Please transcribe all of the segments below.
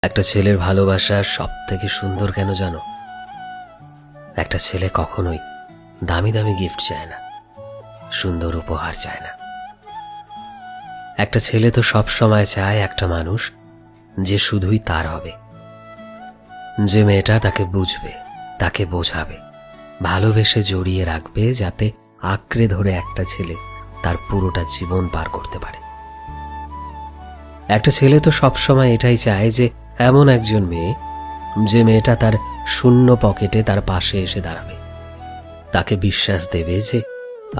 একটা ছেলের ভালোবাসা সব থেকে সুন্দর কেন জানো? একটা ছেলে কখনোই দামি দামি গিফট চায় না, সুন্দর উপহার চায় না। একটা ছেলে তো সব সময় চায় একটা মানুষ যে শুধুই তার হবে, যে মেয়েটা তাকে বুঝবে, তাকে বোঝাবে, ভালোবেসে জড়িয়ে রাখবে, যাতে আঁকড়ে ধরে একটা ছেলে তার পুরোটা জীবন পার করতে পারে। একটা ছেলে তো সবসময় এটাই চায় যে এমন একজন মেয়ে, যে মেয়েটা তার শূন্য পকেটে তার পাশে এসে দাঁড়াবে, তাকে বিশ্বাস দেবে যে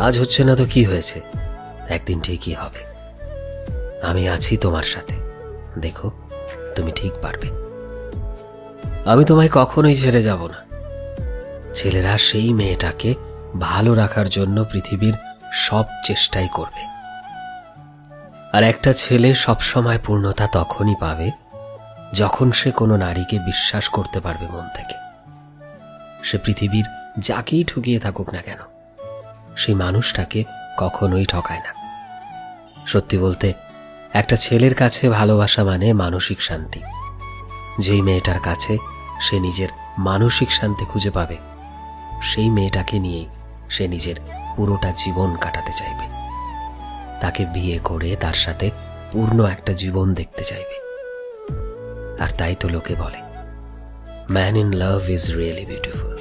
আজ হচ্ছে না তো কি হয়েছে, একদিন ঠিকই হবে, আমি আছি তোমার সাথে, দেখো তুমি ঠিক পারবে, আমি তোমায় কখনোই ছেড়ে যাব না। ছেলেরা সেই মেয়েটাকে ভালো রাখার জন্য পৃথিবীর সব চেষ্টাই করবে। আর একটা ছেলে সবসময় পূর্ণতা তখনই পাবে যখন সে কোনো নারীকে বিশ্বাস করতে পারবে মন থেকে। সে পৃথিবীর যাকেই ঠকিয়ে থাকুক না কেন, সেই মানুষটাকে কখনোই ঠকায় না। সত্যি বলতে, একটা ছেলের কাছে ভালোবাসা মানে মানসিক শান্তি। যেই মেয়েটার কাছে সে নিজের মানসিক শান্তি খুঁজে পাবে, সেই মেয়েটাকে নিয়েই সে নিজের পুরোটা জীবন কাটাতে চাইবে, তাকে বিয়ে করে তার সাথে পূর্ণ একটা জীবন দেখতে চাইবে। আর তাই তো লোকে বলে, man in love is really beautiful.